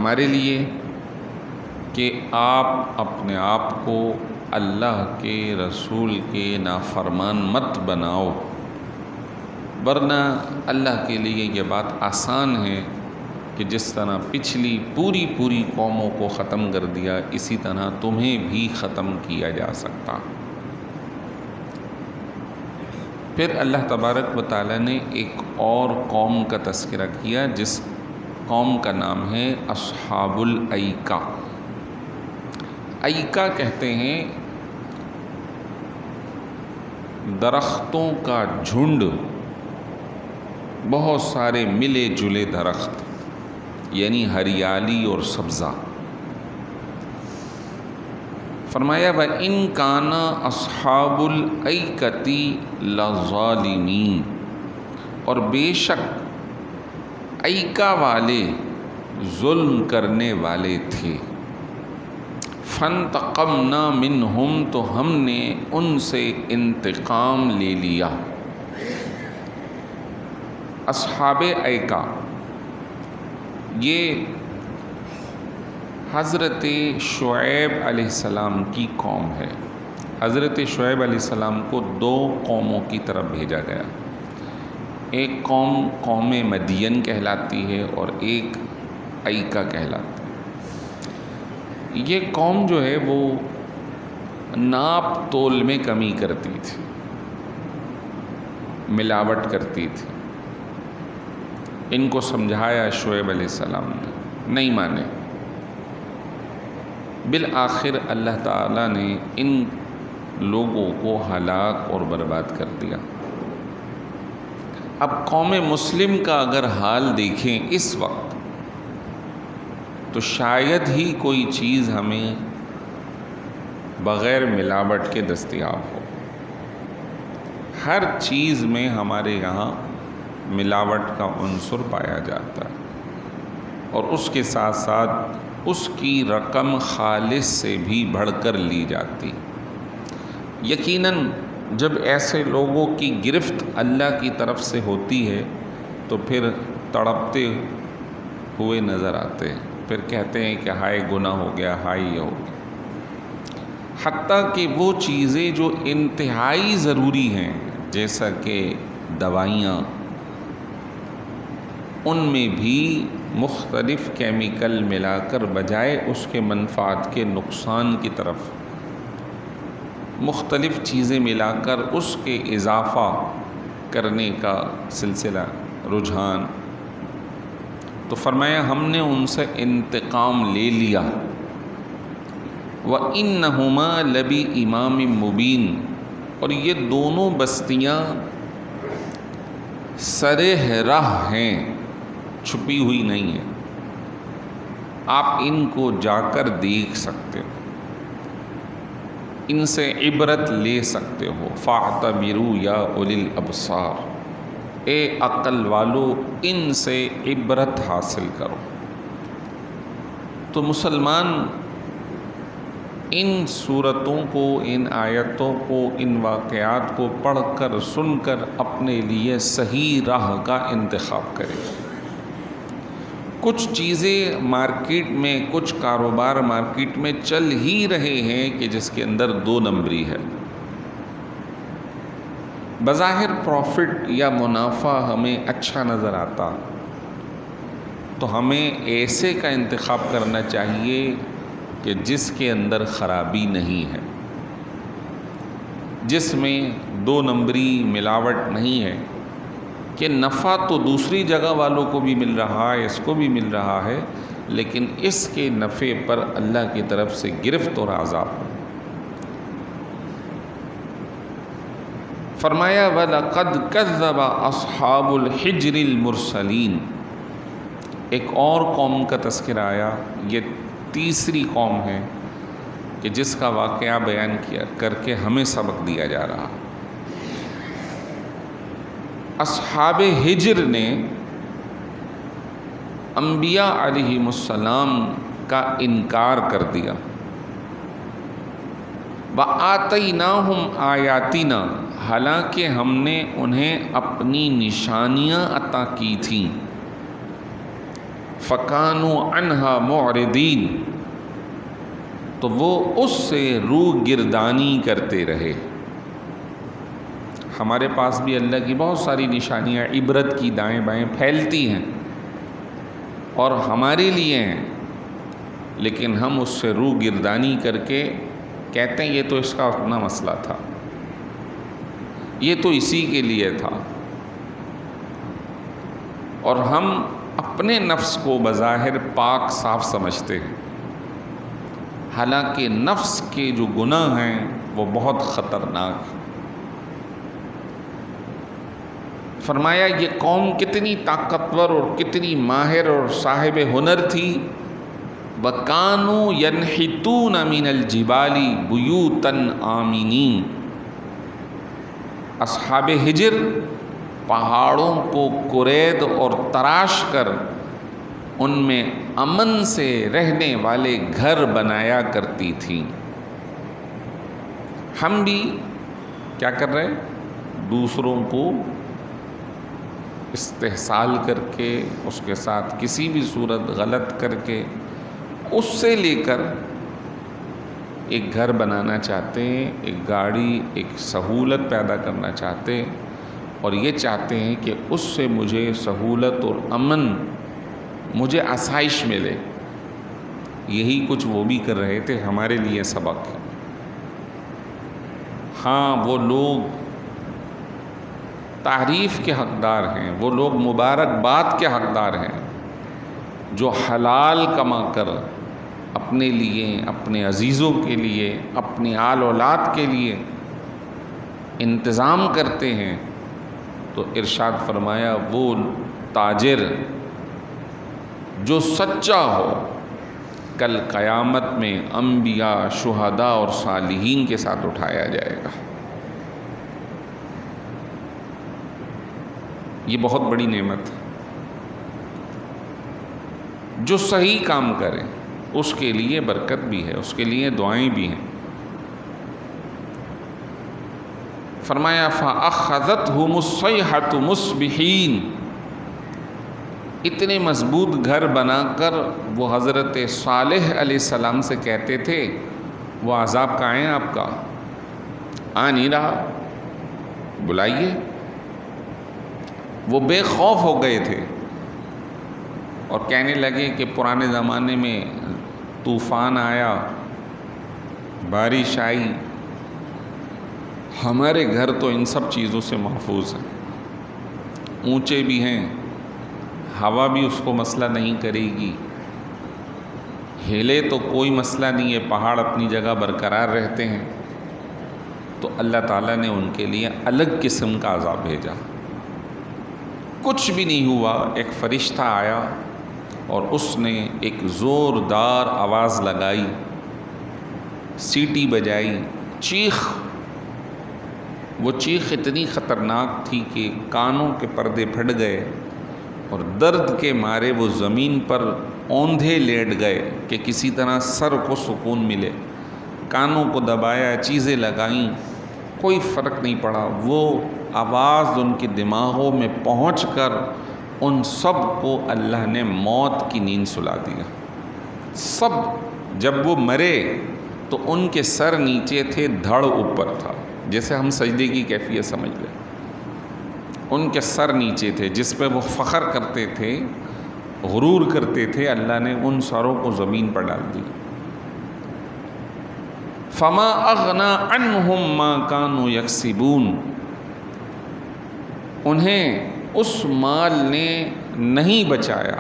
ہمارے لیے کہ آپ اپنے آپ کو اللہ کے رسول کے نافرمان مت بناؤ، ورنہ اللہ کے لیے یہ بات آسان ہے کہ جس طرح پچھلی پوری قوموں کو ختم کر دیا، اسی طرح تمہیں بھی ختم کیا جا سکتا۔ پھر اللہ تبارک و تعالیٰ نے ایک اور قوم کا تذکرہ کیا جس قوم کا نام ہے اصحاب الایکہ۔ ایکہ کہتے ہیں درختوں کا جھنڈ، بہت سارے ملے جلے درخت، یعنی ہریالی اور سبزہ۔ فرمایا وَإِن كَانَ أَصْحَابُ الْأَيْكَةِ لَظَالِمِينَ، اور بے شک ایکہ والے ظلم کرنے والے تھے۔ فَانْتَقَمْنَا مِنْهُمْ، تو ہم نے ان سے انتقام لے لیا۔ اصحاب ایکہ یہ حضرت شعیب علیہ السلام کی قوم ہے۔ حضرت شعیب علیہ السلام کو دو قوموں کی طرف بھیجا گیا، ایک قوم مدین کہلاتی ہے اور ایک ایکہ کہلاتی ہے۔ یہ قوم جو ہے وہ ناپ تول میں کمی کرتی تھی، ملاوٹ کرتی تھی۔ ان کو سمجھایا شعیب علیہ السلام نے، نہیں مانے۔ بالآخر اللہ تعالیٰ نے ان لوگوں کو ہلاک اور برباد کر دیا۔ اب قوم مسلم کا اگر حال دیکھیں اس وقت، تو شاید ہی کوئی چیز ہمیں بغیر ملاوٹ کے دستیاب ہو۔ ہر چیز میں ہمارے یہاں ملاوٹ کا عنصر پایا جاتا ہے، اور اس کے ساتھ ساتھ اس کی رقم خالص سے بھی بڑھ کر لی جاتی۔ یقیناً جب ایسے لوگوں کی گرفت اللہ کی طرف سے ہوتی ہے تو پھر تڑپتے ہوئے نظر آتے ہیں، پھر کہتے ہیں کہ ہائے گناہ ہو گیا، ہائے یہ ہو گیا۔ حتیٰ کہ وہ چیزیں جو انتہائی ضروری ہیں جیسا کہ دوائیاں، ان میں بھی مختلف کیمیکل ملا کر بجائے اس کے منفعت کے نقصان کی طرف مختلف چیزیں ملا کر اس کے اضافہ کرنے کا سلسلہ رجحان، تو فرمایا ہم نے ان سے انتقام لے لیا۔ وَإِنَّهُمَا لَبِإِمَامٍ مُبِينٍ، اور یہ دونوں بستیاں سرِ راہ ہیں، چھپی ہوئی نہیں ہیں، آپ ان کو جا کر دیکھ سکتے ہو، ان سے عبرت لے سکتے ہو۔ فَاعْتَبِرُوا يَا أُولِي الْأَبْصَارِ، اے عقل والو ان سے عبرت حاصل کرو۔ تو مسلمان ان صورتوں کو، ان آیتوں کو، ان واقعات کو پڑھ کر، سن کر اپنے لیے صحیح راہ کا انتخاب کرے۔ کچھ چیزیں مارکیٹ میں، کچھ کاروبار مارکیٹ میں چل ہی رہے ہیں کہ جس کے اندر دو نمبری ہے۔ بظاہر پروفٹ یا منافع ہمیں اچھا نظر آتا تو ہمیں ایسے کا انتخاب کرنا چاہیے کہ جس کے اندر خرابی نہیں ہے، جس میں دو نمبری ملاوٹ نہیں ہے، کہ نفع تو دوسری جگہ والوں کو بھی مل رہا ہے، اس کو بھی مل رہا ہے، لیکن اس کے نفع پر اللہ کی طرف سے گرفت اور عذاب ہو۔ فرمایا وَلَقَدْ كَذَّبَ أَصْحَابُ الْحِجْرِ الْمُرْسَلِينَ۔ ایک اور قوم کا تذکرہ آیا، یہ تیسری قوم ہے کہ جس کا واقعہ بیان کیا کر کے ہمیں سبق دیا جا رہا۔ اصحاب ہجر نے انبیاء علیہم السلام کا انکار کر دیا۔ وَآتَيْنَاهُمْ آیَاتِنَا، حالانکہ ہم نے انہیں اپنی نشانیاں عطا کی تھیں۔ فَكَانُوا عَنْهَا مُعْرِضِينَ، تو وہ اس سے روح گردانی کرتے رہے۔ ہمارے پاس بھی اللہ کی بہت ساری نشانیاں عبرت کی دائیں بائیں پھیلتی ہیں اور ہمارے لیے ہیں، لیکن ہم اس سے روح گردانی کر کے کہتے ہیں یہ تو اس کا اپنا مسئلہ تھا، یہ تو اسی کے لیے تھا، اور ہم اپنے نفس کو بظاہر پاک صاف سمجھتے ہیں، حالانکہ نفس کے جو گناہ ہیں وہ بہت خطرناک ہیں۔ فرمایا یہ قوم کتنی طاقتور اور کتنی ماہر اور صاحب ہنر تھی، وَكَانُوا يَنْحِتُونَ مِنَ الْجِبَالِ بُيُوتًا آمِنِينَ، اصحاب ہجر پہاڑوں کو کرید اور تراش کر ان میں امن سے رہنے والے گھر بنایا کرتی تھیں۔ ہم بھی کیا کر رہے ہیں؟ دوسروں کو استحصال کر کے، اس کے ساتھ کسی بھی صورت غلط کر کے، اس سے لے کر ایک گھر بنانا چاہتے ہیں، ایک گاڑی، ایک سہولت پیدا کرنا چاہتے ہیں، اور یہ چاہتے ہیں کہ اس سے مجھے سہولت اور امن، مجھے آسائش ملے۔ یہی کچھ وہ بھی کر رہے تھے، ہمارے لیے سبق۔ ہاں، وہ لوگ تعریف کے حقدار ہیں، وہ لوگ مبارکباد کے حقدار ہیں جو حلال کما کر اپنے لیے، اپنے عزیزوں کے لیے، اپنی آل اولاد کے لیے انتظام کرتے ہیں۔ تو ارشاد فرمایا وہ تاجر جو سچا ہو، کل قیامت میں انبیاء، شہداء اور صالحین کے ساتھ اٹھایا جائے گا۔ یہ بہت بڑی نعمت ہے۔ جو صحیح کام کرے اس کے لیے برکت بھی ہے، اس کے لیے دعائیں بھی ہیں۔ فرمایا فَأَخَذَتْهُمُ الصَّيْحَةُ مُصْبِحِينَ، اتنے مضبوط گھر بنا کر وہ حضرت صالح علیہ السلام سے کہتے تھے وہ عذاب کہاں ہے آپ کا؟ آ نہیں رہا، بلائیے۔ وہ بے خوف ہو گئے تھے اور کہنے لگے کہ پرانے زمانے میں طوفان آیا، بارش آئی، ہمارے گھر تو ان سب چیزوں سے محفوظ ہیں، اونچے بھی ہیں، ہوا بھی اس کو مسئلہ نہیں کرے گی، ہلے تو کوئی مسئلہ نہیں ہے، پہاڑ اپنی جگہ برقرار رہتے ہیں۔ تو اللہ تعالیٰ نے ان کے لیے الگ قسم کا عذاب بھیجا۔ کچھ بھی نہیں ہوا، ایک فرشتہ آیا اور اس نے ایک زوردار آواز لگائی، سیٹی بجائی، چیخ۔ وہ چیخ اتنی خطرناک تھی کہ کانوں کے پردے پھٹ گئے اور درد کے مارے وہ زمین پر اوندھے لیٹ گئے کہ کسی طرح سر کو سکون ملے۔ کانوں کو دبایا، چیزیں لگائیں، کوئی فرق نہیں پڑا۔ وہ آواز ان کے دماغوں میں پہنچ کر ان سب کو اللہ نے موت کی نیند سلا دیا۔ سب جب وہ مرے تو ان کے سر نیچے تھے، دھڑ اوپر تھا، جیسے ہم سجدے کی کیفیت سمجھ لیں۔ ان کے سر نیچے تھے، جس پہ وہ فخر کرتے تھے، غرور کرتے تھے، اللہ نے ان سروں کو زمین پر ڈال دی۔ فما اغنا عنہم ما کانوا یکسبون، انہیں اس مال نے نہیں بچایا،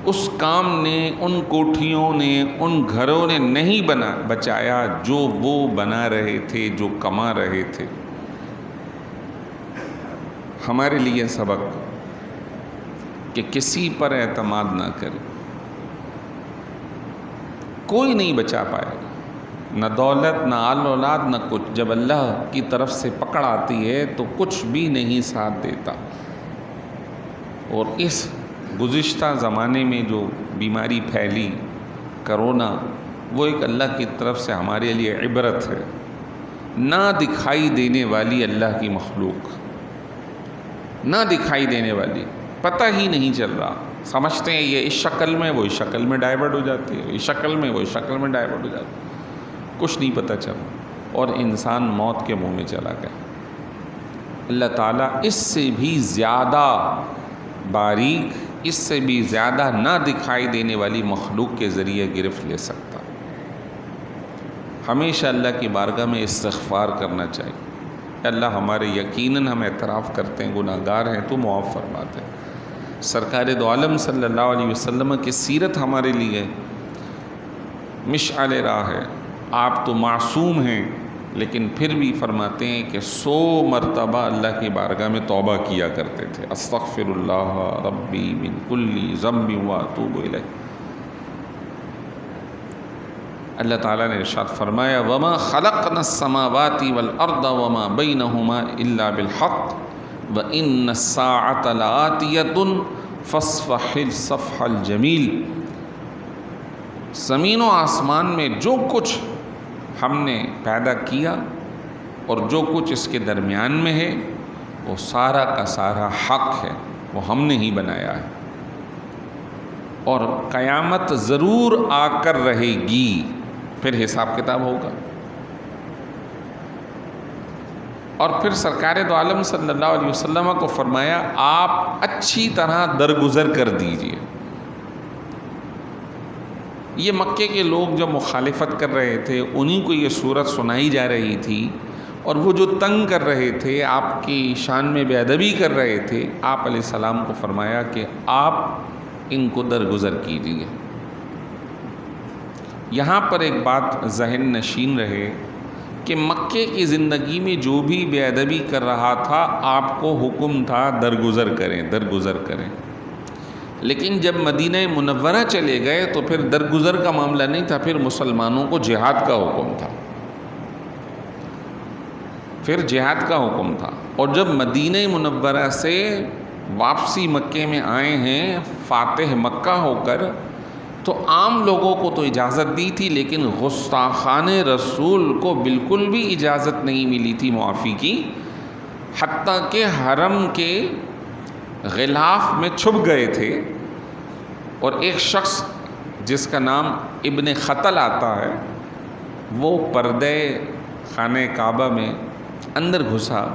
اس کام نے، ان کوٹھیوں نے، ان گھروں نے نہیں بچایا جو وہ بنا رہے تھے، جو کما رہے تھے۔ ہمارے لیے سبق کہ کسی پر اعتماد نہ کرے، کوئی نہیں بچا پائے گا، نہ دولت، نہ آل اولاد، نہ کچھ۔ جب اللہ کی طرف سے پکڑ آتی ہے تو کچھ بھی نہیں ساتھ دیتا۔ اور اس گزشتہ زمانے میں جو بیماری پھیلی، کرونا، وہ ایک اللہ کی طرف سے ہمارے لیے عبرت ہے۔ نہ دکھائی دینے والی اللہ کی مخلوق، نہ دکھائی دینے والی، پتہ ہی نہیں چل رہا، سمجھتے ہیں یہ اس شکل میں، وہ اس شکل میں ڈائیورٹ ہو جاتی ہے، اس شکل میں وہ اس شکل میں ڈائیورٹ ہو جاتی ہے، کچھ نہیں پتہ چلا، اور انسان موت کے منہ میں چلا گیا۔ اللہ تعالیٰ اس سے بھی زیادہ باریک، اس سے بھی زیادہ نہ دکھائی دینے والی مخلوق کے ذریعے گرفت لے سکتا۔ ہمیشہ اللہ کی بارگاہ میں استغفار کرنا چاہیے، اللہ ہمارے یقیناً ہم اعتراف کرتے ہیں گناہ گار ہیں، تو معاف فرما دے۔ سرکار دو عالم صلی اللہ علیہ وسلم کی سیرت ہمارے لیے مشعل راہ ہے۔ آپ تو معصوم ہیں، لیکن پھر بھی فرماتے ہیں کہ 100 مرتبہ اللہ کی بارگاہ میں توبہ کیا کرتے تھے، استغفر اللہ ربی من کل ذنب واتوب الیہ۔ اللہ تعالیٰ نے ارشاد فرمایا وما خلقنا السماوات والارض وما بینہما الا بالحق وان الساعة لآتیۃ فاصفح الصفح الجمیل۔ زمین و آسمان میں جو کچھ ہم نے پیدا کیا اور جو کچھ اس کے درمیان میں ہے، وہ سارا کا سارا حق ہے، وہ ہم نے ہی بنایا ہے، اور قیامت ضرور آ کر رہے گی، پھر حساب کتاب ہوگا۔ اور پھر سرکار دو عالم صلی اللہ علیہ وسلم کو فرمایا آپ اچھی طرح درگزر کر دیجئے۔ یہ مکے کے لوگ جو مخالفت کر رہے تھے انہی کو یہ صورت سنائی جا رہی تھی، اور وہ جو تنگ کر رہے تھے، آپ کی شان میں بے ادبی کر رہے تھے، آپ علیہ السلام کو فرمایا کہ آپ ان کو درگزر کیجیے۔ یہاں پر ایک بات ذہن نشین رہے کہ مکے کی زندگی میں جو بھی بے ادبی کر رہا تھا آپ کو حکم تھا درگزر کریں، درگزر کریں، لیکن جب مدینہ منورہ چلے گئے تو پھر درگزر کا معاملہ نہیں تھا، پھر مسلمانوں کو جہاد کا حکم تھا، پھر جہاد کا حکم تھا۔ اور جب مدینہ منورہ سے واپسی مکے میں آئے ہیں فاتح مکہ ہو کر، تو عام لوگوں کو تو اجازت دی تھی، لیکن گستاخان رسول کو بالکل بھی اجازت نہیں ملی تھی معافی کی، حتیٰ کہ حرم کے غلاف میں چھپ گئے تھے، اور ایک شخص جس کا نام ابن خطل آتا ہے، وہ پردے خانہ کعبہ میں اندر گھسا،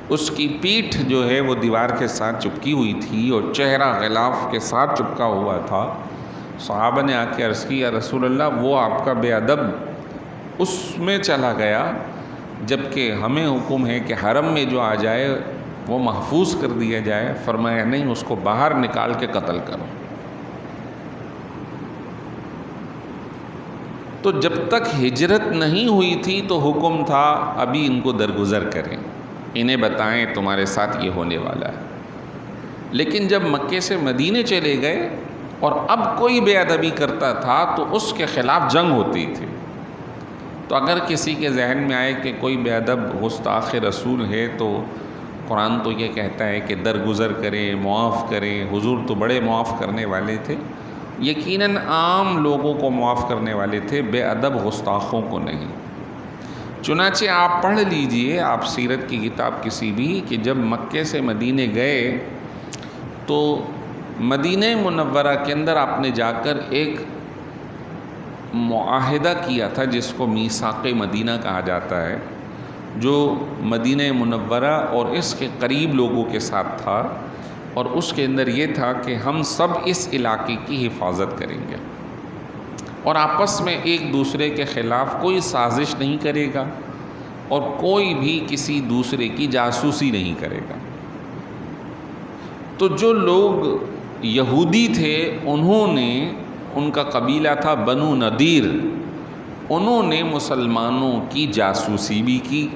اس کی پیٹھ جو ہے وہ دیوار کے ساتھ چپکی ہوئی تھی اور چہرہ غلاف کے ساتھ چپکا ہوا تھا۔ صحابہ نے آ کے عرض کی یا رسول اللہ وہ آپ کا بے ادب اس میں چلا گیا، جبکہ ہمیں حکم ہے کہ حرم میں جو آ جائے وہ محفوظ کر دیا جائے۔ فرمایا نہیں، اس کو باہر نکال کے قتل کرو۔ تو جب تک ہجرت نہیں ہوئی تھی تو حکم تھا ابھی ان کو درگزر کریں، انہیں بتائیں تمہارے ساتھ یہ ہونے والا ہے۔ لیکن جب مکے سے مدینے چلے گئے اور اب کوئی بے ادبی کرتا تھا تو اس کے خلاف جنگ ہوتی تھی۔ تو اگر کسی کے ذہن میں آئے کہ کوئی بے ادب گستاخ رسول ہے، تو قرآن تو یہ کہتا ہے کہ درگزر کریں، معاف کریں۔ حضور تو بڑے معاف کرنے والے تھے، یقیناً عام لوگوں کو معاف کرنے والے تھے، بے ادب گستاخوں کو نہیں۔ چنانچہ آپ پڑھ لیجئے، آپ سیرت کی کتاب کسی بھی، کہ جب مکے سے مدینے گئے تو مدینہ منورہ کے اندر آپ نے جا کر ایک معاہدہ کیا تھا جس کو میثاق مدینہ کہا جاتا ہے، جو مدینہ منورہ اور اس کے قریب لوگوں کے ساتھ تھا، اور اس کے اندر یہ تھا کہ ہم سب اس علاقے کی حفاظت کریں گے، اور آپس میں ایک دوسرے کے خلاف کوئی سازش نہیں کرے گا، اور کوئی بھی کسی دوسرے کی جاسوسی نہیں کرے گا۔ تو جو لوگ یہودی تھے انہوں نے، ان کا قبیلہ تھا بنو نذیر، انہوں نے مسلمانوں کی جاسوسی بھی کی،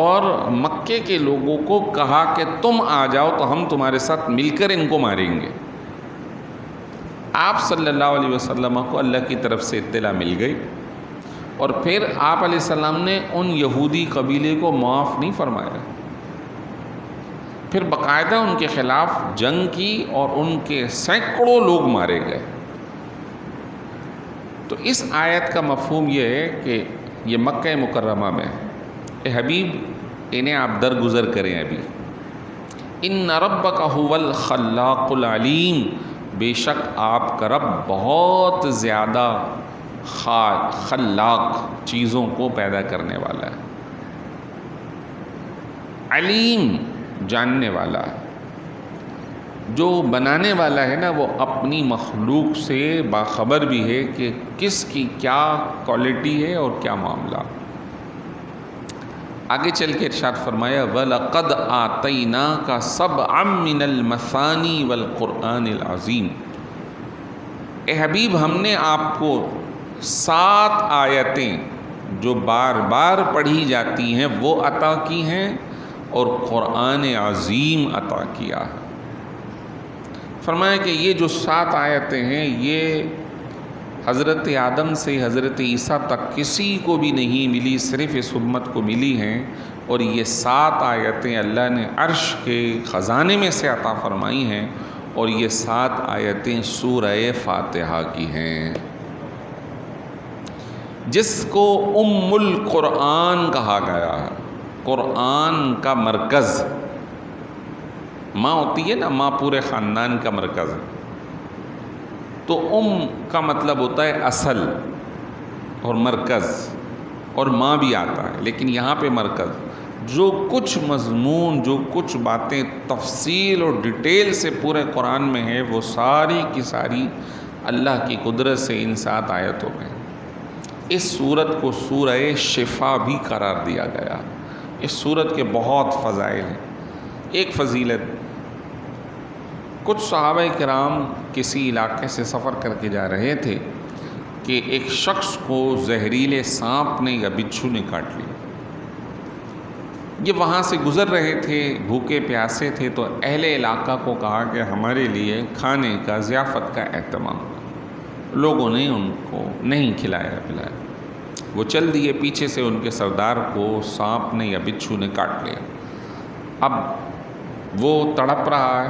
اور مکے کے لوگوں کو کہا کہ تم آ جاؤ تو ہم تمہارے ساتھ مل کر ان کو ماریں گے۔ آپ صلی اللہ علیہ وسلم کو اللہ کی طرف سے اطلاع مل گئی، اور پھر آپ علیہ السلام نے ان یہودی قبیلے کو معاف نہیں فرمایا، پھر باقاعدہ ان کے خلاف جنگ کی اور ان کے سینکڑوں لوگ مارے گئے۔ تو اس آیت کا مفہوم یہ ہے کہ یہ مکہ مکرمہ میں، اے حبیب انہیں آپ درگزر کریں، ابھی ان ربک هو الخلاق العلیم، بے شک آپ کا رب بہت زیادہ خلاق، چیزوں کو پیدا کرنے والا ہے، علیم، جاننے والا ہے۔ جو بنانے والا ہے نا وہ اپنی مخلوق سے باخبر بھی ہے کہ کس کی کیا کوالٹی ہے اور کیا معاملہ۔ آگے چل کے ارشاد فرمایا وَلَقَدْ آتَيْنَاكَ سَبْعًا مِّنَ الْمَثَانِي وَالْقُرْآنِ الْعَظِيمِ، اے حبیب ہم نے آپ کو 7 آیتیں جو بار بار پڑھی جاتی ہیں وہ عطا کی ہیں اور قرآن عظیم عطا کیا ہے۔ فرمایا کہ یہ جو 7 آیتیں ہیں یہ حضرت آدم سے حضرت عیسیٰ تک کسی کو بھی نہیں ملی، صرف اس امت کو ملی ہیں، اور یہ 7 آیتیں اللہ نے عرش کے خزانے میں سے عطا فرمائی ہیں، اور یہ 7 آیتیں سورہ فاتحہ کی ہیں، جس کو ام القرآن کہا گیا ہے، قرآن کا مرکز۔ ماں ہوتی ہے نا، ماں پورے خاندان کا مرکز ہے، تو کا مطلب ہوتا ہے اصل اور مرکز، اور ماں بھی آتا ہے، لیکن یہاں پہ مرکز۔ جو کچھ مضمون، جو کچھ باتیں تفصیل اور ڈیٹیل سے پورے قرآن میں ہے وہ ساری کی ساری اللہ کی قدرت سے ان 7 آیتوں میں۔ اس سورت کو سورہ شفا بھی قرار دیا گیا۔ اس سورت کے بہت فضائل ہیں۔ ایک فضیلت، کچھ صحابہ کرام کسی علاقے سے سفر کر کے جا رہے تھے کہ ایک شخص کو زہریلے سانپ نے یا بچھو نے کاٹ لیا۔ یہ وہاں سے گزر رہے تھے، بھوکے پیاسے تھے، تو اہل علاقہ کو کہا کہ ہمارے لیے کھانے کا، ضیافت کا اہتمام۔ لوگوں نے ان کو نہیں کھلایا پلایا، وہ چل دیے، پیچھے سے ان کے سردار کو سانپ نے یا بچھو نے کاٹ لیا۔ اب وہ تڑپ رہا ہے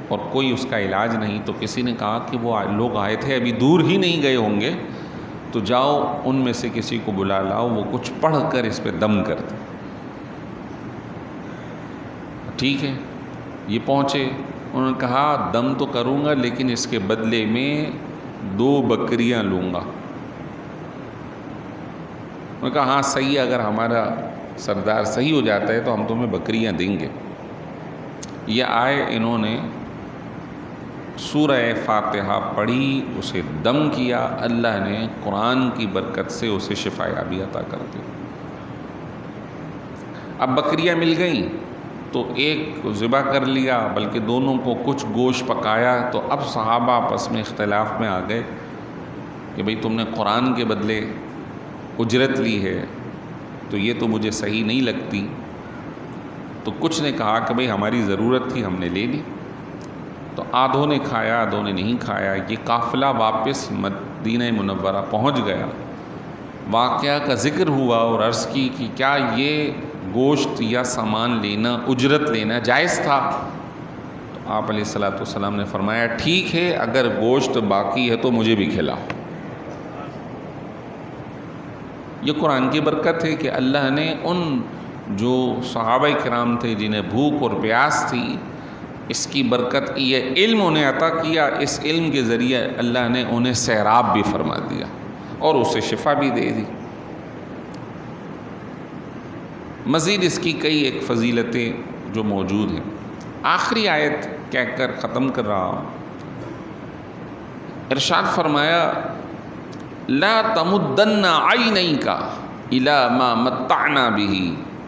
اور کوئی اس کا علاج نہیں، تو کسی نے کہا کہ وہ لوگ آئے تھے، ابھی دور ہی نہیں گئے ہوں گے، تو جاؤ ان میں سے کسی کو بلا لاؤ، وہ کچھ پڑھ کر اس پہ دم کر دے۔ ٹھیک ہے، یہ پہنچے، انہوں نے کہا دم تو کروں گا لیکن اس کے بدلے میں 2 بکریاں لوں گا۔ انہوں نے کہا ہاں صحیح ہے، اگر ہمارا سردار صحیح ہو جاتا ہے تو ہم تمہیں بکریاں دیں گے۔ یہ آئے، انہوں نے سورہ فاتحہ پڑھی، اسے دم کیا، اللہ نے قرآن کی برکت سے اسے شفا یابی عطا کر دی۔ اب بکریاں مل گئیں تو ایک کو ذبح کر لیا، بلکہ دونوں کو کچھ گوشت پکایا، تو اب صحابہ آپس میں اختلاف میں آ گئے کہ بھئی تم نے قرآن کے بدلے اجرت لی ہے تو یہ تو مجھے صحیح نہیں لگتی۔ تو کچھ نے کہا کہ بھئی ہماری ضرورت تھی، ہم نے لے لی۔ تو آدھوں نے کھایا، آدھوں نے نہیں کھایا۔ یہ قافلہ واپس مدینہ منورہ پہنچ گیا، واقعہ کا ذکر ہوا اور عرض کی کہ کیا یہ گوشت یا سامان لینا، اجرت لینا جائز تھا؟ تو آپ علیہ السلام نے فرمایا ٹھیک ہے، اگر گوشت باقی ہے تو مجھے بھی کھلاؤ۔ یہ قرآن کی برکت ہے کہ اللہ نے ان جو صحابہ کرام تھے جنہیں بھوک اور پیاس تھی، اس کی برکت، یہ علم انہیں عطا کیا، اس علم کے ذریعے اللہ نے انہیں سیراب بھی فرما دیا اور اسے شفا بھی دے دی۔ مزید اس کی کئی ایک فضیلتیں جو موجود ہیں۔ آخری آیت کہہ کر ختم کر رہا ہوں۔ ارشاد فرمایا لا تمدن عینیک الی ما متعنا به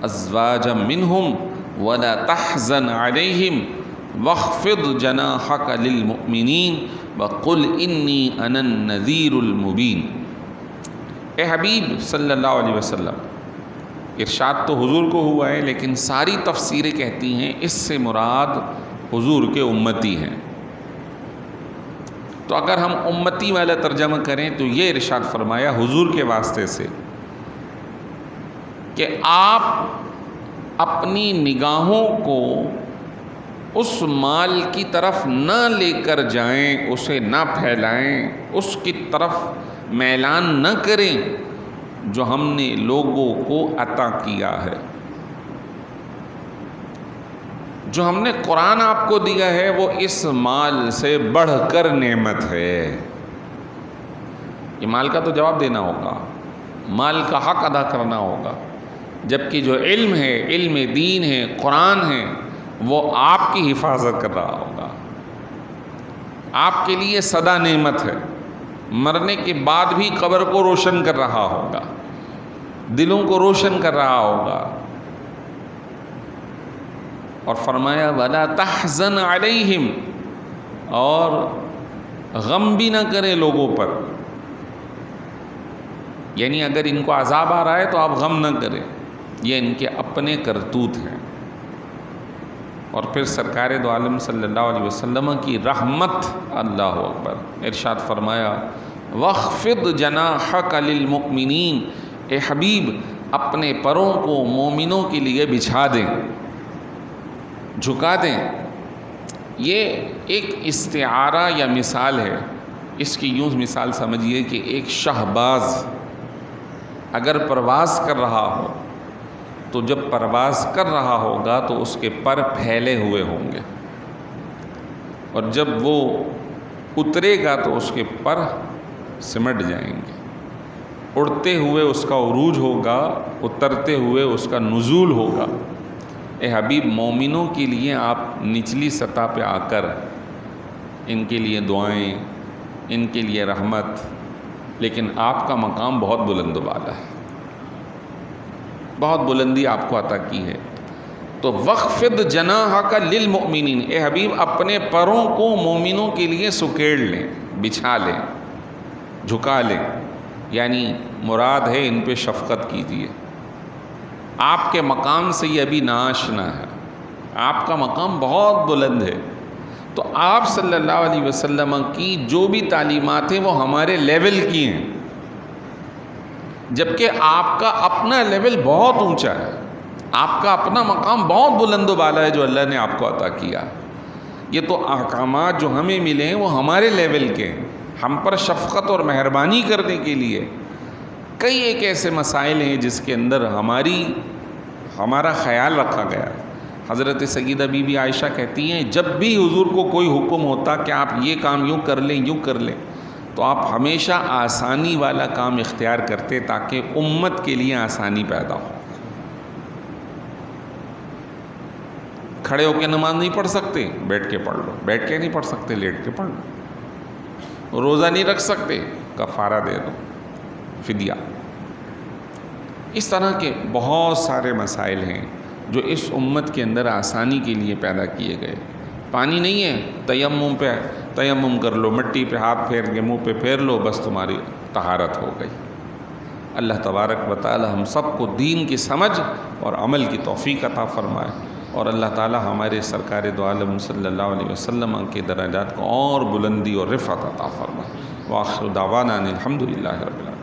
ازواجا منهم ولا تحزن علیہم واخفض جناحک للمؤمنین وقل انی انا النذیر المبین۔ اے حبیب صلی اللہ علیہ وسلم، ارشاد تو حضور کو ہوا ہے لیکن ساری تفسیریں کہتی ہیں اس سے مراد حضور کے امتی ہیں۔ تو اگر ہم امتی والا ترجمہ کریں تو یہ ارشاد فرمایا حضور کے واسطے سے کہ آپ اپنی نگاہوں کو اس مال کی طرف نہ لے کر جائیں، اسے نہ پھیلائیں، اس کی طرف میلان نہ کریں جو ہم نے لوگوں کو عطا کیا ہے۔ جو ہم نے قرآن آپ کو دیا ہے وہ اس مال سے بڑھ کر نعمت ہے۔ یہ مال کا تو جواب دینا ہوگا، مال کا حق ادا کرنا ہوگا، جبکہ جو علم ہے، علم دین ہے، قرآن ہے، وہ آپ کی حفاظت کر رہا ہوگا، آپ کے لیے سدا نعمت ہے، مرنے کے بعد بھی قبر کو روشن کر رہا ہوگا، دلوں کو روشن کر رہا ہوگا۔ اور فرمایا وَلَا تَحْزَنْ عَلَيْهِمْ، اور غم بھی نہ کرے لوگوں پر، یعنی اگر ان کو عذاب آ رہا ہے تو آپ غم نہ کریں، یہ ان کے اپنے کرتوت ہیں۔ اور پھر سرکار دو عالم صلی اللہ علیہ وسلم کی رحمت، اللہ اکبر، ارشاد فرمایا وَاخْفِضْ جَنَاحَكَ لِلْمُؤْمِنِينَ، اے حبیب اپنے پروں کو مومنوں کے لیے بچھا دیں، جھکا دیں۔ یہ ایک استعارہ یا مثال ہے، اس کی یوں مثال سمجھیے کہ ایک شہباز اگر پرواز کر رہا ہو تو جب پرواز کر رہا ہوگا تو اس کے پر پھیلے ہوئے ہوں گے، اور جب وہ اترے گا تو اس کے پر سمٹ جائیں گے۔ اڑتے ہوئے اس کا عروج ہوگا، اترتے ہوئے اس کا نزول ہوگا۔ اے حبیب مومنوں کے لیے آپ نچلی سطح پہ آ کر ان کے لیے دعائیں، ان کے لیے رحمت، لیکن آپ کا مقام بہت بلند و بالا ہے، بہت بلندی آپ کو عطا کی ہے۔ تو وَاخْفِضْ جَنَاحَكَ لِلْمُؤْمِنِينَ، اے حبیب اپنے پروں کو مومنوں کے لیے سکیڑ لیں، بچھا لیں، جھکا لیں، یعنی مراد ہے ان پہ شفقت کیجیے۔ آپ کے مقام سے یہ ابھی ناآشنا ہے، آپ کا مقام بہت بلند ہے۔ تو آپ صلی اللہ علیہ وسلم کی جو بھی تعلیمات ہیں وہ ہمارے لیول کی ہیں، جبکہ آپ کا اپنا لیول بہت اونچا ہے، آپ کا اپنا مقام بہت بلند و بالا ہے جو اللہ نے آپ کو عطا کیا۔ یہ تو احکامات جو ہمیں ملے ہیں وہ ہمارے لیول کے ہیں، ہم پر شفقت اور مہربانی کرنے کے لیے کئی ایک ایسے مسائل ہیں جس کے اندر ہمارا خیال رکھا گیا ہے۔ حضرت سیدہ بی بی عائشہ کہتی ہیں جب بھی حضور کو کوئی حکم ہوتا کہ آپ یہ کام یوں کر لیں یوں کر لیں، تو آپ ہمیشہ آسانی والا کام اختیار کرتے تاکہ امت کے لیے آسانی پیدا ہو۔ کھڑے ہو کے نماز نہیں پڑھ سکتے، بیٹھ کے پڑھ لو، بیٹھ کے نہیں پڑھ سکتے، لیٹ کے پڑھ لو، روزہ نہیں رکھ سکتے، کفارہ دے دو، فدیہ۔ اس طرح کے بہت سارے مسائل ہیں جو اس امت کے اندر آسانی کے لیے پیدا کیے گئے۔ پانی نہیں ہے، تیمم کر لو، مٹی پہ ہاتھ پھیر کے منہ پہ پھیر لو، بس تمہاری طہارت ہو گئی۔ اللہ تبارک و تعالی ہم سب کو دین کی سمجھ اور عمل کی توفیق عطا فرمائے، اور اللہ تعالی ہمارے سرکار دو عالم صلی اللہ علیہ وسلم کے درجات کو اور بلندی اور رفعت عطا فرمائے۔ وآخر دعوانا ان الحمد للہ رب العالمین۔